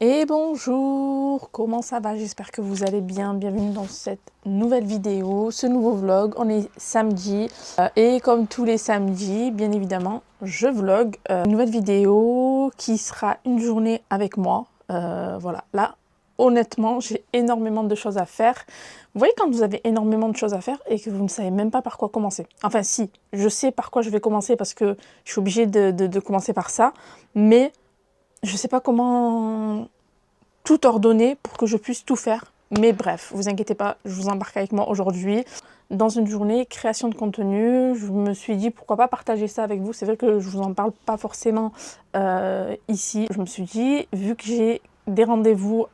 Et bonjour, comment ça va? J'espère que vous allez bien. Bienvenue dans cette nouvelle vidéo, ce nouveau vlog. On est samedi et comme tous les samedis, bien évidemment, je vlog une nouvelle vidéo qui sera une journée avec moi. Voilà, là, honnêtement, j'ai énormément de choses à faire. Vous voyez quand vous avez énormément de choses à faire et que vous ne savez même pas par quoi commencer. Enfin si, je sais par quoi je vais commencer parce que je suis obligée de commencer par ça, mais je sais pas comment tout ordonner pour que je puisse tout faire. Mais bref, vous inquiétez pas, je vous embarque avec moi aujourd'hui dans une journée création de contenu. Je me suis dit pourquoi pas partager ça avec vous. C'est vrai que je vous en parle pas forcément ici. Je me suis dit, vu que j'ai des rendez-vous,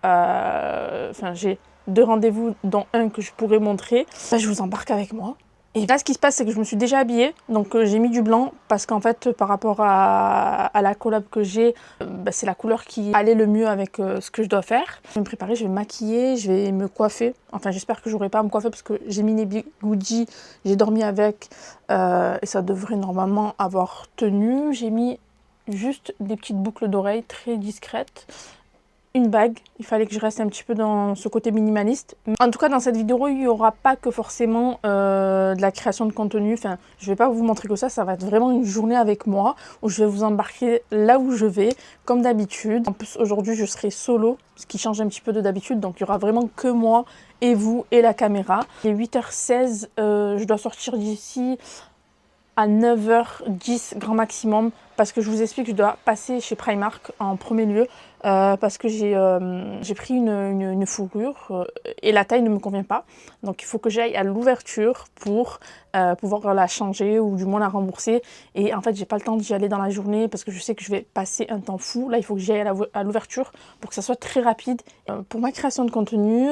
j'ai 2 rendez-vous dont un que je pourrais montrer, bah, je vous embarque avec moi. Et là, ce qui se passe, c'est que je me suis déjà habillée, donc j'ai mis du blanc parce qu'en fait, par rapport à la collab que j'ai, c'est la couleur qui allait le mieux avec ce que je dois faire. Je vais me préparer, je vais me maquiller, je vais me coiffer. Enfin, j'espère que j'aurai pas à me coiffer parce que j'ai mis les bigoudis, j'ai dormi avec et ça devrait normalement avoir tenu. J'ai mis juste des petites boucles d'oreilles très discrètes. Une bague, il fallait que je reste un petit peu dans ce côté minimaliste. En tout cas, dans cette vidéo, il n'y aura pas que forcément de la création de contenu. Enfin, je ne vais pas vous montrer que ça va être vraiment une journée avec moi où je vais vous embarquer là où je vais, comme d'habitude. En plus, aujourd'hui, je serai solo, ce qui change un petit peu de d'habitude. Donc, il y aura vraiment que moi et vous et la caméra. Il est 8h16, je dois sortir d'ici à 9h10 grand maximum parce que je vous explique que je dois passer chez Primark en premier lieu parce que j'ai pris une fourrure et la taille ne me convient pas, donc il faut que j'aille à l'ouverture pour pouvoir la changer ou du moins la rembourser. Et en fait j'ai pas le temps d'y aller dans la journée parce que je sais que je vais passer un temps fou. Là il faut que j'aille à l'ouverture pour que ça soit très rapide. Pour ma création de contenu,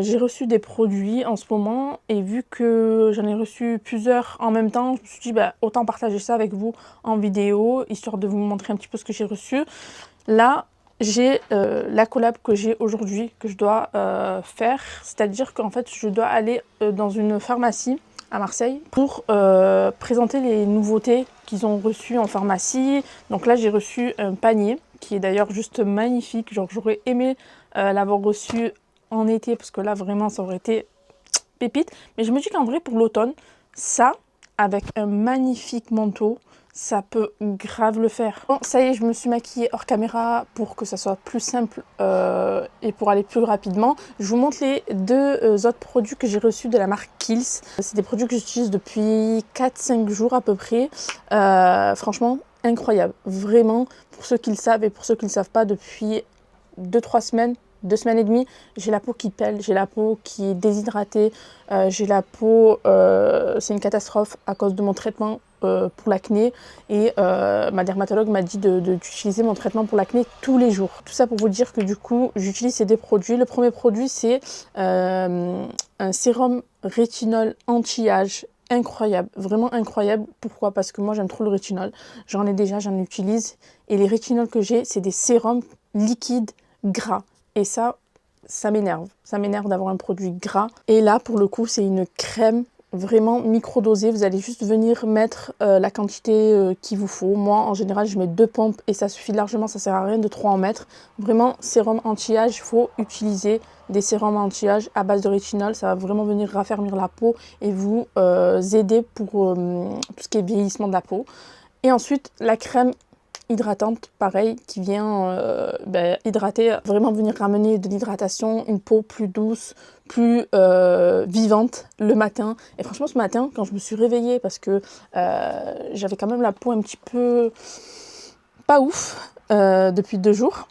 j'ai reçu des produits en ce moment et vu que j'en ai reçu plusieurs en même temps, je me suis dit autant partager ça avec vous en vidéo histoire de vous montrer un petit peu ce que j'ai reçu. Là j'ai la collab que j'ai aujourd'hui que je dois faire, c'est-à-dire qu'en fait je dois aller dans une pharmacie à Marseille pour présenter les nouveautés qu'ils ont reçues en pharmacie. Donc là j'ai reçu un panier qui est d'ailleurs juste magnifique, genre j'aurais aimé l'avoir reçu en été parce que là vraiment ça aurait été pépite. Mais je me dis qu'en vrai pour l'automne, ça avec un magnifique manteau, ça peut grave le faire. Bon, ça y est, je me suis maquillée hors caméra pour que ça soit plus simple et pour aller plus rapidement. Je vous montre les deux autres produits que j'ai reçus de la marque Kiehl's. C'est des produits que j'utilise depuis 4-5 jours à peu près. Franchement, incroyable. Vraiment, pour ceux qui le savent et pour ceux qui ne le savent pas, depuis 2-3 semaines, 2 semaines et demie, j'ai la peau qui pèle, j'ai la peau qui est déshydratée, j'ai la peau, c'est une catastrophe à cause de mon traitement pour l'acné et ma dermatologue m'a dit d'utiliser mon traitement pour l'acné tous les jours. Tout ça pour vous dire que du coup j'utilise ces deux produits. Le premier produit c'est un sérum rétinol anti-âge. Incroyable, vraiment incroyable. Pourquoi? Parce que moi j'aime trop le rétinol, j'en ai déjà, j'en utilise et les rétinols que j'ai c'est des sérums liquides gras. Et ça m'énerve. Ça m'énerve d'avoir un produit gras. Et là, pour le coup, c'est une crème vraiment micro-dosée. Vous allez juste venir mettre la quantité qu'il vous faut. Moi, en général, je mets 2 pompes et ça suffit largement. Ça sert à rien de trop en mettre. Vraiment, sérum anti-âge, il faut utiliser des sérums anti-âge à base de rétinol. Ça va vraiment venir raffermir la peau et vous aider pour tout ce qui est vieillissement de la peau. Et ensuite, la crème hydratante, pareil, qui vient hydrater, vraiment venir ramener de l'hydratation, une peau plus douce, plus vivante le matin. Et franchement, ce matin, quand je me suis réveillée, parce que j'avais quand même la peau un petit peu pas ouf depuis 2 jours,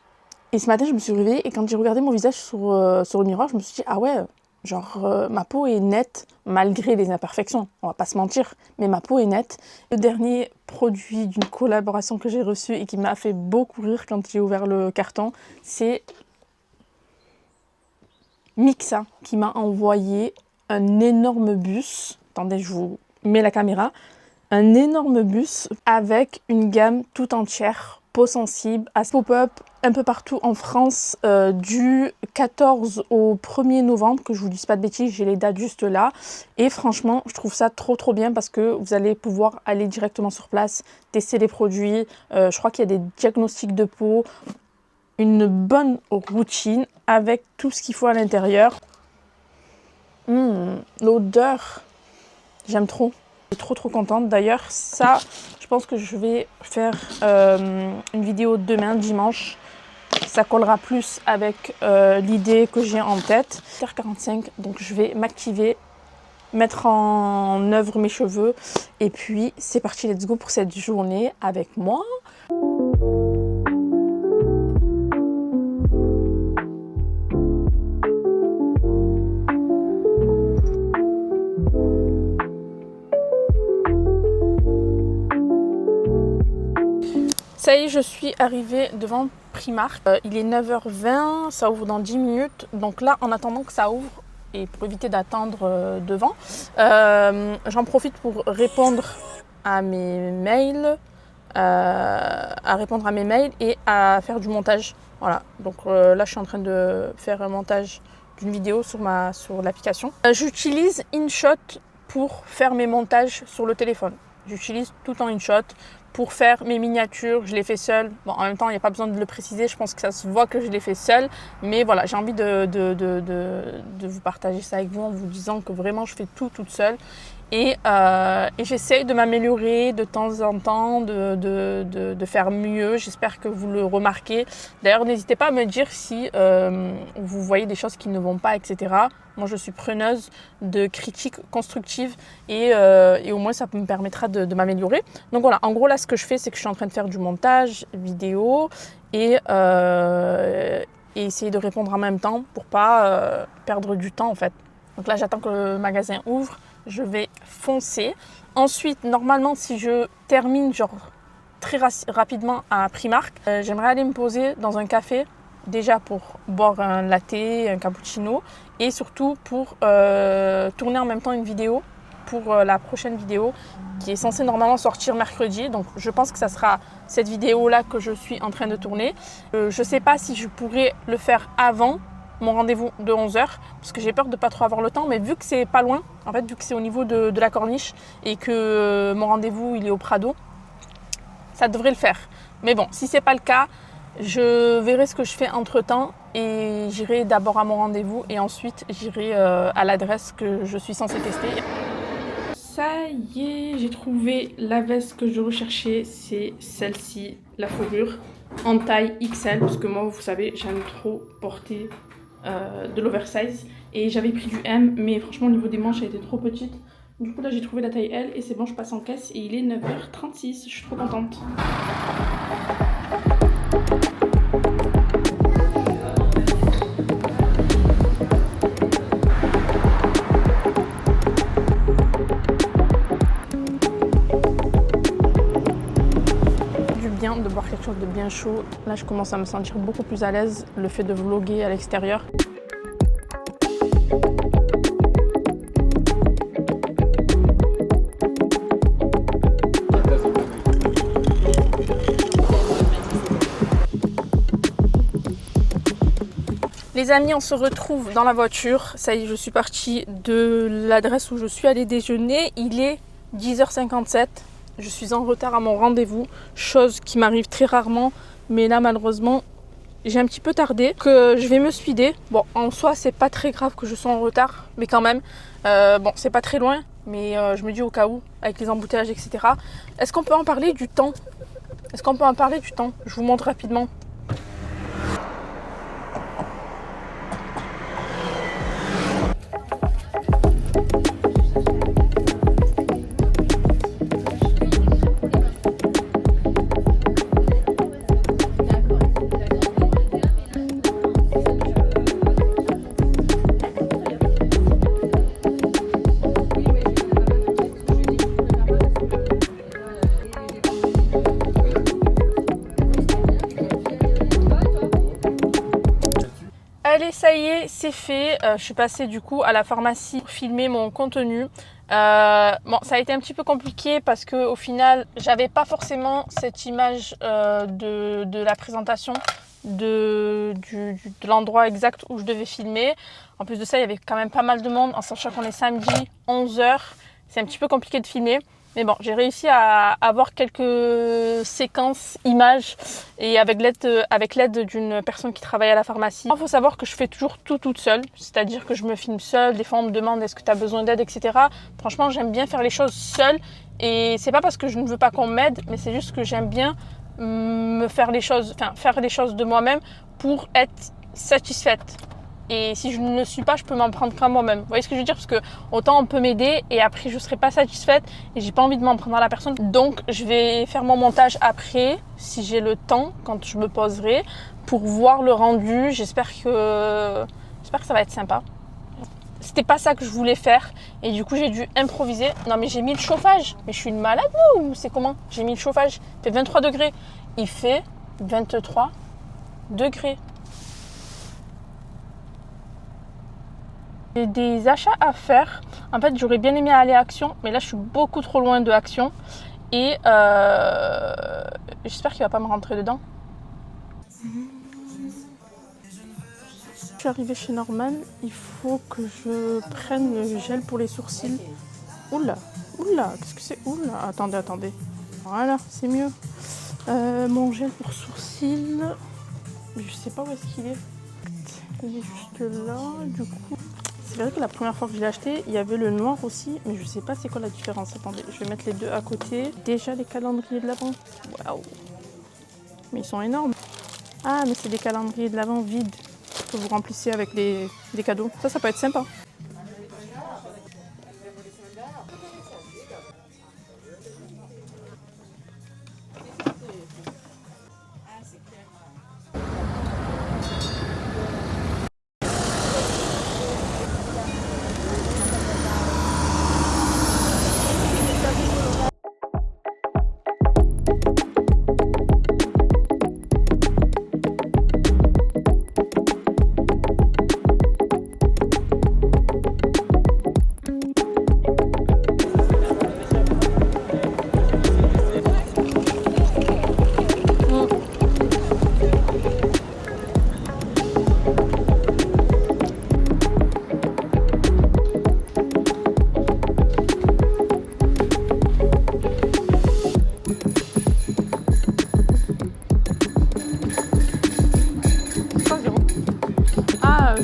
et ce matin, je me suis réveillée et quand j'ai regardé mon visage sur le miroir, je me suis dit, ah ouais, genre ma peau est nette, malgré les imperfections, on va pas se mentir, mais ma peau est nette. Le dernier produit d'une collaboration que j'ai reçu et qui m'a fait beaucoup rire quand j'ai ouvert le carton, c'est Mixa qui m'a envoyé un énorme bus. Attendez, je vous mets la caméra. Un énorme bus avec une gamme tout entière, peau sensible, à pop-up un peu partout en France du 14 au 1er novembre, que je vous dise pas de bêtises, j'ai les dates juste là. Et franchement, je trouve ça trop bien parce que vous allez pouvoir aller directement sur place, tester les produits. Je crois qu'il y a des diagnostics de peau. une bonne routine avec tout ce qu'il faut à l'intérieur. L'odeur, j'aime trop. Je suis trop contente. D'ailleurs, ça, je pense que je vais faire une vidéo demain, dimanche. Ça collera plus avec l'idée que j'ai en tête. 7h45, donc je vais m'activer, mettre en œuvre mes cheveux. Et puis, c'est parti, let's go pour cette journée avec moi. Ça y est, je suis arrivée devant Primark. Il est 9h20, ça ouvre dans 10 minutes. Donc là, en attendant que ça ouvre, et pour éviter d'attendre devant, j'en profite pour répondre à mes mails, et à faire du montage. Voilà, donc là, je suis en train de faire un montage d'une vidéo sur l'application. J'utilise InShot pour faire mes montages sur le téléphone. J'utilise tout le temps InShot pour faire mes miniatures. Je les fais seule. Bon, en même temps, il n'y a pas besoin de le préciser. Je pense que ça se voit que je les fais seule. Mais voilà, j'ai envie de vous partager ça avec vous en vous disant que vraiment, je fais tout toute seule. Et j'essaye de m'améliorer de temps en temps, de faire mieux. J'espère que vous le remarquez. D'ailleurs, n'hésitez pas à me dire si vous voyez des choses qui ne vont pas, etc. Moi, je suis preneuse de critiques constructives et au moins, ça me permettra de m'améliorer. Donc voilà, en gros, là, ce que je fais, c'est que je suis en train de faire du montage vidéo et essayer de répondre en même temps pour pas perdre du temps, en fait. Donc là, j'attends que le magasin ouvre. Je vais foncer. Ensuite, normalement, si je termine genre très rapidement à Primark, j'aimerais aller me poser dans un café, déjà pour boire un latte, un cappuccino, et surtout pour tourner en même temps une vidéo pour la prochaine vidéo qui est censée normalement sortir mercredi. Donc je pense que ça sera cette vidéo-là que je suis en train de tourner. Je ne sais pas si je pourrais le faire avant mon rendez-vous de 11h, parce que j'ai peur de ne pas trop avoir le temps, mais vu que c'est pas loin, en fait, vu que c'est au niveau de la Corniche et que mon rendez-vous il est au Prado, ça devrait le faire. Mais bon, si c'est pas le cas, je verrai ce que je fais entre temps et j'irai d'abord à mon rendez-vous et ensuite j'irai à l'adresse que je suis censée tester. Ça y est, j'ai trouvé la veste que je recherchais, c'est celle-ci, la fourrure, en taille XL, parce que moi, vous savez, j'aime trop porter de l'oversize. Et j'avais pris du M, mais franchement, au niveau des manches, elle était trop petite. Du coup, là, j'ai trouvé la taille L et c'est bon, je passe en caisse et il est 9h36. Je suis trop contente. De boire quelque chose de bien chaud. Là, je commence à me sentir beaucoup plus à l'aise, le fait de vlogger à l'extérieur. Les amis, on se retrouve dans la voiture. Ça y est, je suis partie de l'adresse où je suis allée déjeuner. Il est 10h57. Je suis en retard à mon rendez-vous, chose qui m'arrive très rarement. Mais là, malheureusement, j'ai un petit peu tardé. Que je vais me speeder. Bon, en soi, c'est pas très grave que je sois en retard, mais quand même. Bon, c'est pas très loin, mais je me dis au cas où, avec les embouteillages, etc. Est-ce qu'on peut en parler du temps? Je vous montre rapidement. Allez, ça y est, c'est fait. Je suis passée du coup à la pharmacie pour filmer mon contenu. Bon, ça a été un petit peu compliqué parce que au final, j'avais pas forcément cette image de la présentation de l'endroit exact où je devais filmer. En plus de ça, il y avait quand même pas mal de monde, en sachant qu'on est samedi 11h. C'est un petit peu compliqué de filmer. Mais bon, j'ai réussi à avoir quelques séquences images et avec l'aide d'une personne qui travaille à la pharmacie. Il faut savoir que je fais toujours tout toute seule, c'est-à-dire que je me filme seule. Des fois, on me demande est-ce que tu as besoin d'aide, etc. Franchement, j'aime bien faire les choses seule et c'est pas parce que je ne veux pas qu'on m'aide, mais c'est juste que j'aime bien faire les choses de moi-même pour être satisfaite. Et si je ne le suis pas, je peux m'en prendre qu'à moi-même. Vous voyez ce que je veux dire? Parce que autant on peut m'aider et après je ne serai pas satisfaite et j'ai pas envie de m'en prendre à la personne. Donc je vais faire mon montage après, si j'ai le temps, quand je me poserai, pour voir le rendu. J'espère que ça va être sympa. C'était pas ça que je voulais faire et du coup j'ai dû improviser. Non mais j'ai mis le chauffage. Mais je suis une malade ou c'est comment? J'ai mis le chauffage. Il fait 23 degrés. Il fait 23 degrés. J'ai des achats à faire. En fait, j'aurais bien aimé aller à Action, mais là, je suis beaucoup trop loin de Action. Et j'espère qu'il ne va pas me rentrer dedans. Je suis arrivée chez Norman. Il faut que je prenne le gel pour les sourcils. Oula, qu'est-ce que c'est? Oula, attendez. Voilà, c'est mieux. Mon gel pour sourcils. Je sais pas où est-ce qu'il est. Il est juste là, du coup. C'est vrai que la première fois que je l'ai acheté, il y avait le noir aussi, mais je sais pas c'est quoi la différence. Attendez, je vais mettre les deux à côté. Déjà les calendriers de l'Avent. Waouh! Mais ils sont énormes. Ah, mais c'est des calendriers de l'Avent vides que vous remplissez avec des cadeaux. Ça peut être sympa.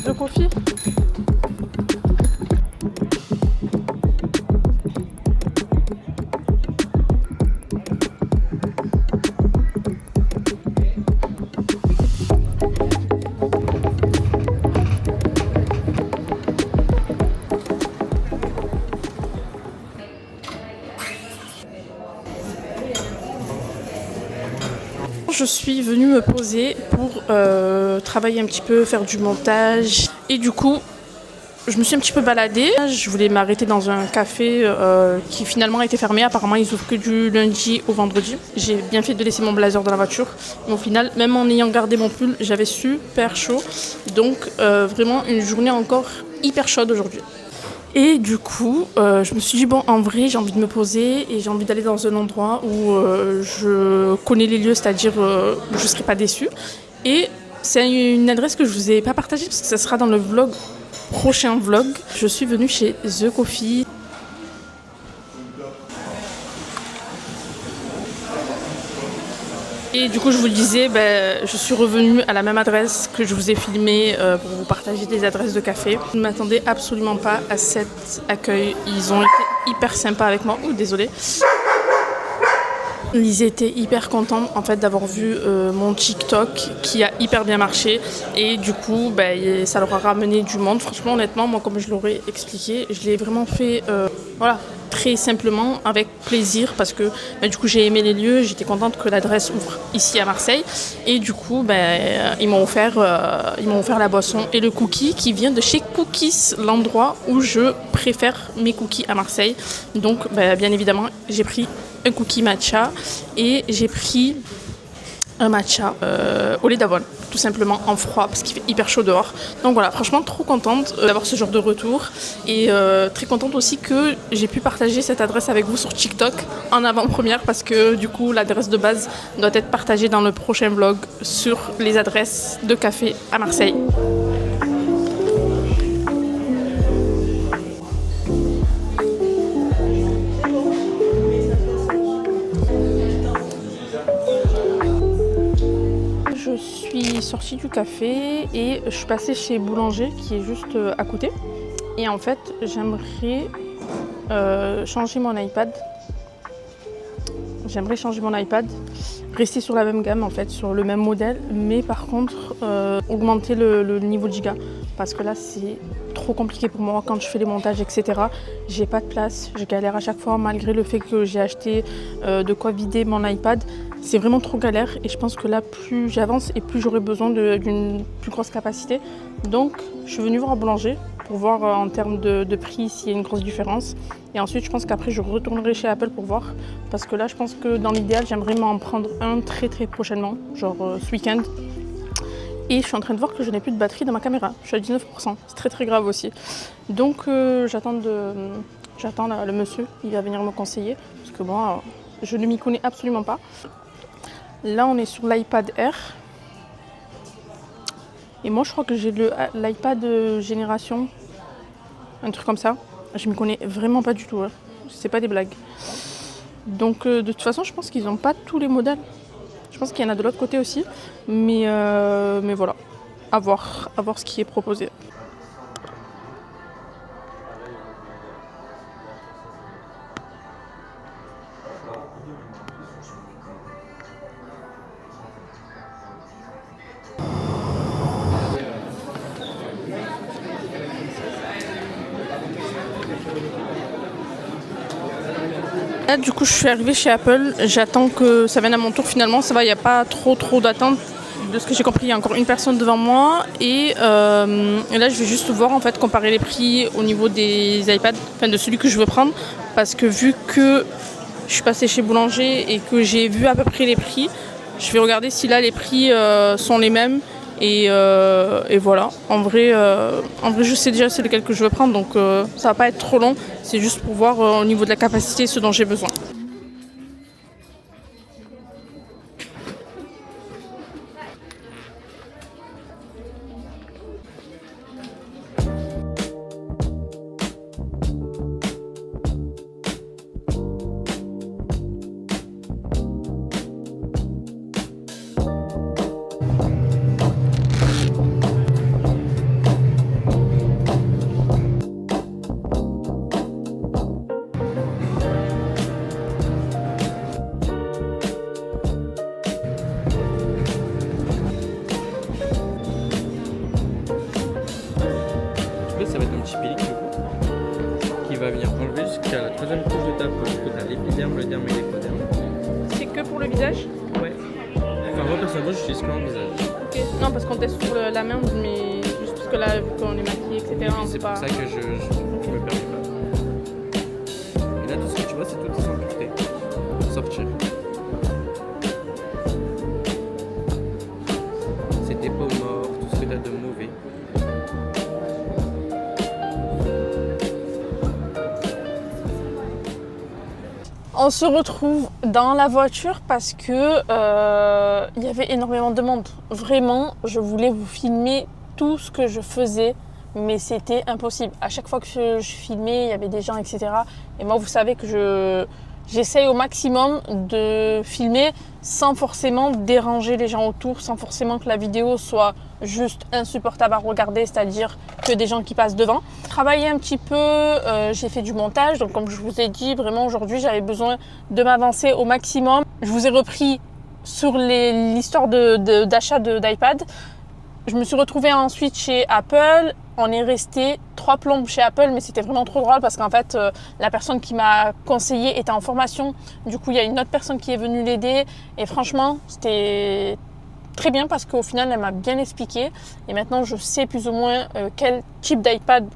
De confit. Je suis venue me poser pour travailler un petit peu, faire du montage. Et du coup, je me suis un petit peu baladée. Je voulais m'arrêter dans un café qui finalement a été fermé. Apparemment, ils ouvrent que du lundi au vendredi. J'ai bien fait de laisser mon blazer dans la voiture. Mais au final, même en ayant gardé mon pull, j'avais super chaud. Donc, vraiment une journée encore hyper chaude aujourd'hui. Et du coup, je me suis dit, bon, en vrai, j'ai envie de me poser et j'ai envie d'aller dans un endroit où je connais les lieux, c'est-à-dire où je ne serai pas déçue. Et c'est une adresse que je ne vous ai pas partagée parce que ça sera dans le prochain vlog. Je suis venue chez The Coffee. Et du coup, je vous le disais, je suis revenue à la même adresse que je vous ai filmé pour vous partager des adresses de café. Je ne m'attendais absolument pas à cet accueil. Ils ont été hyper sympas avec moi. Oh, désolée. Ils étaient hyper contents en fait d'avoir vu mon TikTok qui a hyper bien marché et du coup ça leur a ramené du monde. Franchement, honnêtement, moi comme je l'aurais expliqué, je l'ai vraiment fait très simplement, avec plaisir, parce que du coup j'ai aimé les lieux, j'étais contente que l'adresse ouvre ici à Marseille et du coup ils m'ont offert la boisson et le cookie qui vient de chez Cookies, l'endroit où je préfère mes cookies à Marseille. Donc bien évidemment j'ai pris un cookie matcha et j'ai pris un matcha au lait d'avoine, tout simplement en froid parce qu'il fait hyper chaud dehors. Donc voilà, franchement trop contente d'avoir ce genre de retour et très contente aussi que j'ai pu partager cette adresse avec vous sur TikTok en avant-première parce que du coup l'adresse de base doit être partagée dans le prochain vlog sur les adresses de café à Marseille. sortie du café et je suis passée chez Boulanger qui est juste à côté. Et en fait, j'aimerais changer mon iPad. Rester sur la même gamme en fait, sur le même modèle, mais par contre augmenter le niveau de giga. Parce que là, c'est trop compliqué pour moi quand je fais les montages, etc. J'ai pas de place, je galère à chaque fois malgré le fait que j'ai acheté de quoi vider mon iPad. C'est vraiment trop galère et je pense que là, plus j'avance et plus j'aurai besoin d'une plus grosse capacité. Donc, je suis venue voir Boulanger pour voir en termes de prix s'il y a une grosse différence. Et ensuite, je pense qu'après, je retournerai chez Apple pour voir. Parce que là, je pense que dans l'idéal, j'aimerais m'en prendre un très prochainement, genre ce week-end. Et je suis en train de voir que je n'ai plus de batterie dans ma caméra. Je suis à 19%. C'est très grave aussi. Donc j'attends le monsieur. Il va venir me conseiller. Parce que moi, je ne m'y connais absolument pas. Là, on est sur l'iPad Air. Et moi, je crois que j'ai l'iPad génération. Un truc comme ça. Je m'y connais vraiment pas du tout. Hein. C'est pas des blagues. Donc de toute façon, je pense qu'ils n'ont pas tous les modèles. Je pense qu'il y en a de l'autre côté aussi, mais voilà, à voir ce qui est proposé. Là, du coup, je suis arrivée chez Apple. J'attends que ça vienne à mon tour finalement. Ça va, il n'y a pas trop d'attente. De ce que j'ai compris, il y a encore une personne devant moi. Et là, je vais juste voir, en fait, comparer les prix au niveau des iPads, enfin de celui que je veux prendre. Parce que vu que je suis passée chez Boulanger et que j'ai vu à peu près les prix, je vais regarder si là, les prix sont les mêmes. Et voilà, en vrai, je sais déjà c'est lequel que je veux prendre, donc ça va pas être trop long. C'est juste pour voir au niveau de la capacité ce dont j'ai besoin. Ça va être un petit pellicule qui va venir enlever jusqu'à la troisième couche de ta peau. Du coup, tu as l'épiderme, le derme et l'épiderme. C'est que pour le visage? Ouais. Enfin, moi personnellement, j'utilise que en visage. Ok. Non, parce qu'on teste sur la main, mais juste parce que là, vu qu'on est maquillé, etc. C'est pour ça que je me permets pas. Et là, tout ce que tu vois, c'est tout sans pureté. Pour sortir. C'est tes peaux mortes, tout ce que tu as de mauvais. On se retrouve dans la voiture parce que il y avait énormément de monde. Vraiment, je voulais vous filmer tout ce que je faisais, mais c'était impossible. À chaque fois que je filmais, il y avait des gens, etc. Et moi, vous savez que j'essaye au maximum de filmer sans forcément déranger les gens autour, sans forcément que la vidéo soit juste insupportable à regarder, c'est-à-dire que des gens qui passent devant. Travailler un petit peu, j'ai fait du montage, donc comme je vous ai dit, vraiment aujourd'hui j'avais besoin de m'avancer au maximum. Je vous ai repris sur l'histoire d'achat d'iPad. Je me suis retrouvée ensuite chez Apple. On est resté 3 plombes chez Apple, mais c'était vraiment trop drôle parce qu'en fait, la personne qui m'a conseillé était en formation. Du coup, il y a une autre personne qui est venue l'aider. Et franchement, c'était très bien parce qu'au final, elle m'a bien expliqué. Et maintenant, je sais plus ou moins quel type d'iPad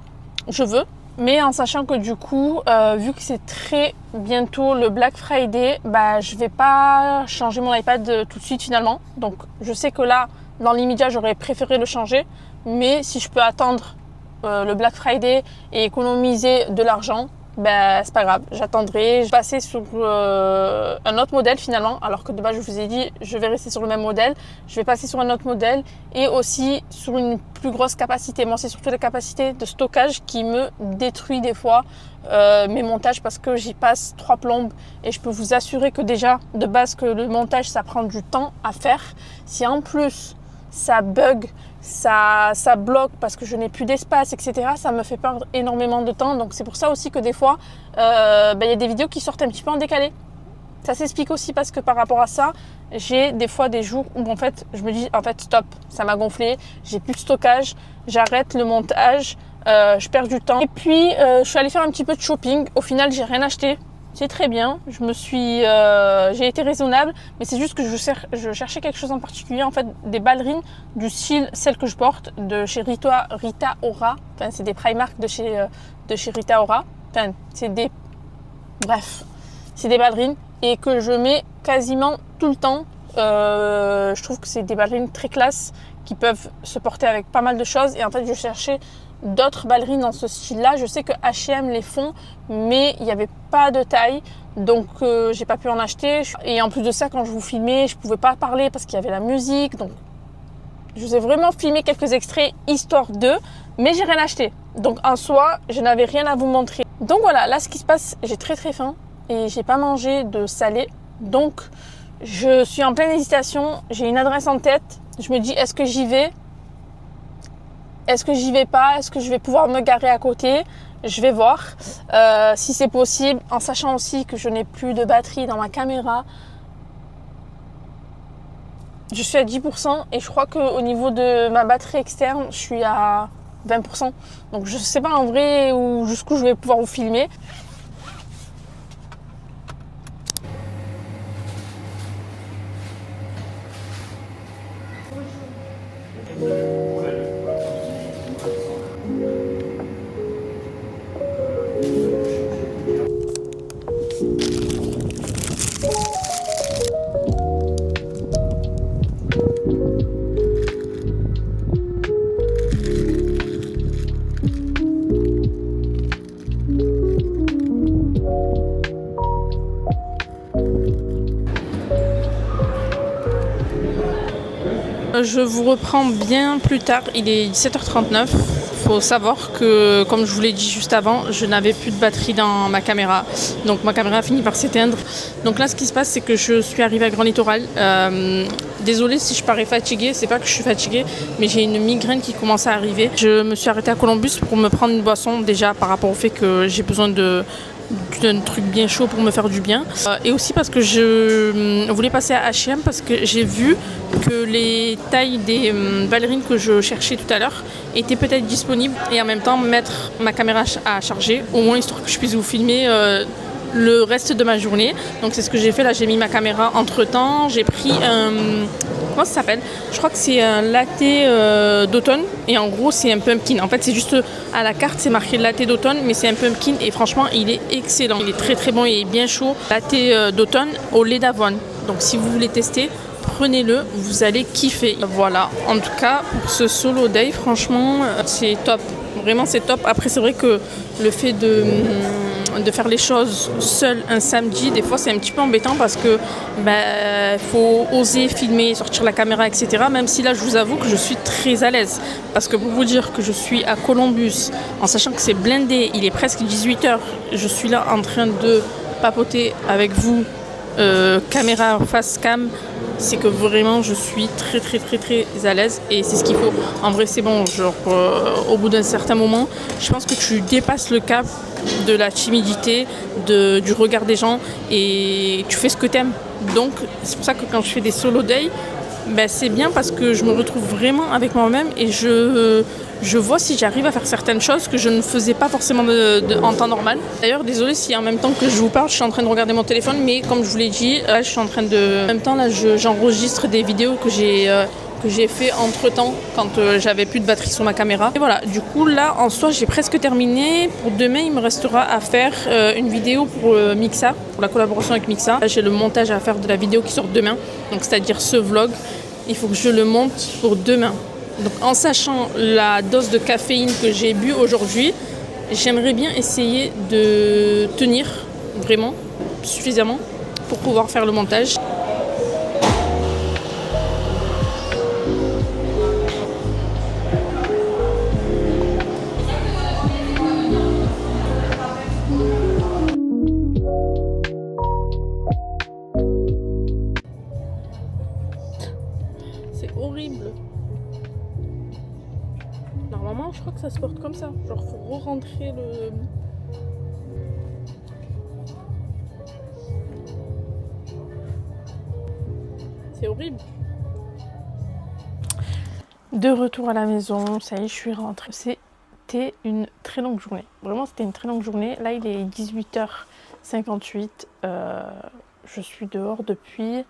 je veux. Mais en sachant que du coup, vu que c'est très bientôt le Black Friday, je vais pas changer mon iPad tout de suite finalement. Donc, je sais que là, dans l'immédiat, j'aurais préféré le changer. Mais si je peux attendre le Black Friday et économiser de l'argent, c'est pas grave. J'attendrai. Je vais passer sur un autre modèle finalement. Alors que de base, je vous ai dit, je vais rester sur le même modèle. Je vais passer sur un autre modèle et aussi sur une plus grosse capacité. Moi, c'est surtout la capacité de stockage qui me détruit des fois mes montages parce que j'y passe 3 plombes. Et je peux vous assurer que déjà, de base, que le montage, ça prend du temps à faire. Si en plus ça bug, ça bloque parce que je n'ai plus d'espace, etc. Ça me fait perdre énormément de temps. Donc c'est pour ça aussi que des fois, y a des vidéos qui sortent un petit peu en décalé. Ça s'explique aussi parce que par rapport à ça, j'ai des fois des jours où en fait, je me dis en fait stop, ça m'a gonflé, j'ai plus de stockage, j'arrête le montage, je perds du temps. Et puis je suis allée faire un petit peu de shopping. Au final, j'ai rien acheté. C'est très bien. J'ai été raisonnable, mais c'est juste que je cherchais quelque chose en particulier. En fait, des ballerines du style celles que je porte de chez Rita Ora. Enfin, c'est des Primark de chez Rita Ora. Enfin, bref, c'est des ballerines et que je mets quasiment tout le temps. Je trouve que c'est des ballerines très classe qui peuvent se porter avec pas mal de choses. Et en fait, je cherchais d'autres ballerines dans ce style-là. Je sais que H&M les font, mais il n'y avait pas de taille, donc j'ai pas pu en acheter. Et en plus de ça, quand je vous filmais, je pouvais pas parler parce qu'il y avait la musique. Donc, je vous ai vraiment filmé quelques extraits histoire d'eux, mais j'ai rien acheté. Donc en soi, je n'avais rien à vous montrer. Donc voilà, là ce qui se passe, j'ai très faim et j'ai pas mangé de salé. Donc je suis en pleine hésitation. J'ai une adresse en tête. Je me dis, est-ce que j'y vais ? Est-ce que j'y vais pas ? Est-ce que je vais pouvoir me garer à côté ? Je vais voir si c'est possible, en sachant aussi que je n'ai plus de batterie dans ma caméra. Je suis à 10% et je crois qu'au niveau de ma batterie externe, je suis à 20%. Donc je ne sais pas en vrai jusqu'où je vais pouvoir vous filmer. Je vous reprends bien plus tard, il est 17h39. Il faut savoir que, comme je vous l'ai dit juste avant, je n'avais plus de batterie dans ma caméra. Donc ma caméra a fini par s'éteindre. Donc là, ce qui se passe, c'est que je suis arrivée à Grand Littoral. Désolée si je parais fatiguée, c'est pas que je suis fatiguée, mais j'ai une migraine qui commence à arriver. Je me suis arrêtée à Columbus pour me prendre une boisson, déjà par rapport au fait que j'ai besoin d'un truc bien chaud pour me faire du bien, et aussi parce que je voulais passer à H&M parce que j'ai vu que les tailles des ballerines que je cherchais tout à l'heure étaient peut-être disponibles, et en même temps mettre ma caméra à charger, au moins histoire que je puisse vous filmer le reste de ma journée. Donc c'est ce que j'ai fait là, j'ai mis ma caméra entre temps, j'ai pris un... Comment ça s'appelle ? Je crois que c'est un latte d'automne, et en gros c'est un pumpkin. En fait c'est juste à la carte c'est marqué latte d'automne, mais c'est un pumpkin et franchement il est excellent. Il est très bon, il est bien chaud. Latte d'automne au lait d'avoine. Donc si vous voulez tester, prenez-le, vous allez kiffer. Voilà, en tout cas pour ce solo day, franchement c'est top. Vraiment c'est top. Après c'est vrai que le fait de faire les choses seul un samedi, des fois c'est un petit peu embêtant parce que faut oser filmer, sortir la caméra, etc. Même si là je vous avoue que je suis très à l'aise, parce que pour vous dire que je suis à Columbus, en sachant que c'est blindé, il est presque 18h, je suis là en train de papoter avec vous, caméra face cam, c'est que vraiment je suis très à l'aise, et c'est ce qu'il faut. En vrai c'est bon, genre au bout d'un certain moment, je pense que tu dépasses le cap de la timidité, du regard des gens, et tu fais ce que t'aimes. Donc c'est pour ça que quand je fais des solo days, c'est bien parce que je me retrouve vraiment avec moi-même, et je vois si j'arrive à faire certaines choses que je ne faisais pas forcément en temps normal. D'ailleurs, désolée si en même temps que je vous parle, je suis en train de regarder mon téléphone, mais comme je vous l'ai dit, là, je suis en train de... En même temps, là, j'enregistre des vidéos que j'ai fait entre temps quand j'avais plus de batterie sur ma caméra. Et voilà, du coup là en soi j'ai presque terminé. Pour demain il me restera à faire une vidéo pour Mixa, pour la collaboration avec Mixa. Là j'ai le montage à faire de la vidéo qui sort demain, donc c'est-à-dire ce vlog, il faut que je le monte pour demain. Donc en sachant la dose de caféine que j'ai bu aujourd'hui, j'aimerais bien essayer de tenir vraiment suffisamment pour pouvoir faire le montage. C'est horrible. que ça se porte comme ça. Genre, faut re-rentrer le... C'est horrible. De retour à la maison, ça y est, je suis rentrée. C'était une très longue journée. Vraiment, c'était une très longue journée. Là, il est 18h58. Je suis dehors depuis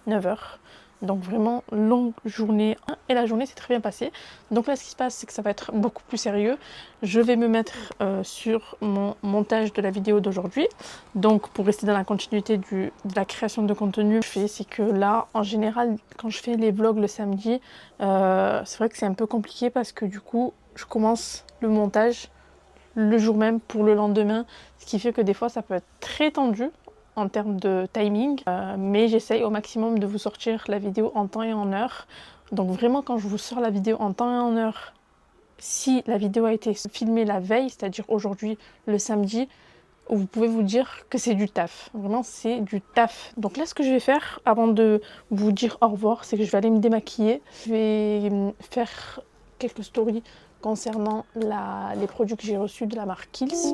9h. Donc vraiment longue journée. Et la journée s'est très bien passée. Donc là, ce qui se passe, c'est que ça va être beaucoup plus sérieux. Je vais me mettre sur mon montage de la vidéo d'aujourd'hui. Donc pour rester dans la continuité de la création de contenu, c'est que là, en général, quand je fais les vlogs le samedi, c'est vrai que c'est un peu compliqué parce que du coup, je commence le montage le jour même pour le lendemain. Ce qui fait que des fois, ça peut être très tendu en termes de timing, mais j'essaye au maximum de vous sortir la vidéo en temps et en heure. Donc vraiment, quand je vous sors la vidéo en temps et en heure, si la vidéo a été filmée la veille, c'est-à-dire aujourd'hui le samedi, vous pouvez vous dire que c'est du taf. Vraiment, c'est du taf. Donc là, ce que je vais faire avant de vous dire au revoir, c'est que je vais aller me démaquiller. Je vais faire quelques stories concernant les produits que j'ai reçus de la marque Kiehl's.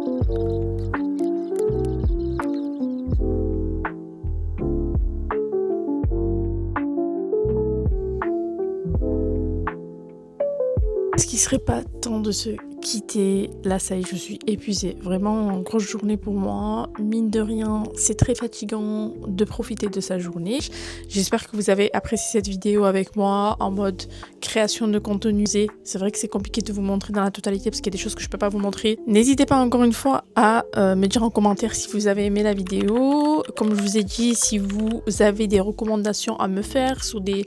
Est-ce qu'il serait pas temps de se quitter? Là, ça y est, je suis épuisée. Vraiment, grosse journée pour moi. Mine de rien, c'est très fatigant de profiter de sa journée. J'espère que vous avez apprécié cette vidéo avec moi en mode création de contenu. C'est vrai que c'est compliqué de vous montrer dans la totalité parce qu'il y a des choses que je peux pas vous montrer. N'hésitez pas encore une fois à me dire en commentaire si vous avez aimé la vidéo. Comme je vous ai dit, si vous avez des recommandations à me faire sur des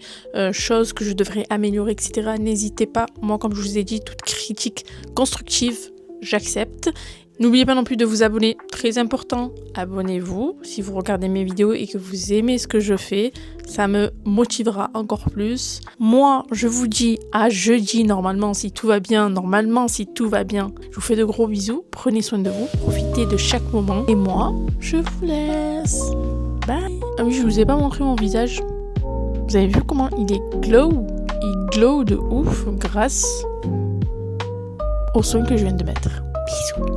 choses que je devrais améliorer, etc. N'hésitez pas. Moi, comme je vous ai dit, toute critique constructive, j'accepte. N'oubliez pas non plus de vous abonner, très important, abonnez-vous si vous regardez mes vidéos et que vous aimez ce que je fais, ça me motivera encore plus. Moi, je vous dis à jeudi normalement si tout va bien, je vous fais de gros bisous, prenez soin de vous, profitez de chaque moment et moi, je vous laisse. Bye. Ah oui, je vous ai pas montré mon visage. Vous avez vu comment il est glow? Il glow de ouf grâce aux soins que je viens de mettre. Bisous.